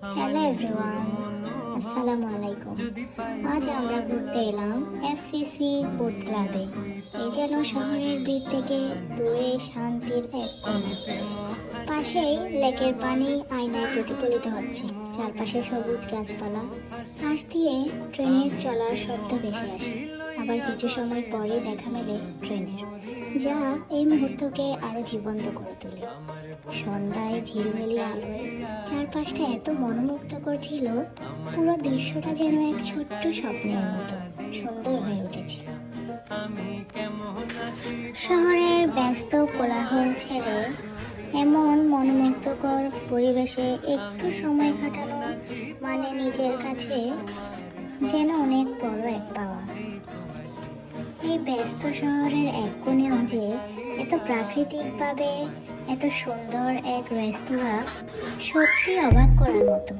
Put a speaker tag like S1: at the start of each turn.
S1: Hello everyone, আসসালামু আলাইকুম। আজ আমরা ঘুরতে এলাম এফসিসি বোট ক্লাবে। এই যেন শহরের ভিড় থেকে দূরে শান্তির এক কোণা। পাশেই লেকের পানি আয়নায় প্রতিফলিত হচ্ছে, চারপাশে সবুজ গাছপালা। পাশ দিয়ে ট্রেনের চলার শব্দ ভেসে আসে। আবার কিছু সময় পরে দেখা মেলে ট্রেনের, যা এই মুহূর্তকে আরো জীবন্ত করে তোলে। সন্ধ্যায় ঝিলমিলি আলোয় চারপাশটা এত মনোমুগ্ধকর ছিল, পুরো দৃশ্যটা যেন এক ছোট্ট স্বপ্নের মতো সুন্দর হয়ে উঠেছিল। শহরের ব্যস্ত কোলাহল ছেড়ে এমন মনোমুগ্ধকর পরিবেশে একটু সময় কাটানো মানে নিজের কাছে যেন অনেক বড় এক পাওয়া। এই ব্যস্ত শহরের এক কোণেও যে এত প্রাকৃতিকভাবে এত সুন্দর এক রেস্তোরাঁ, সত্যি অবাক করার মতো।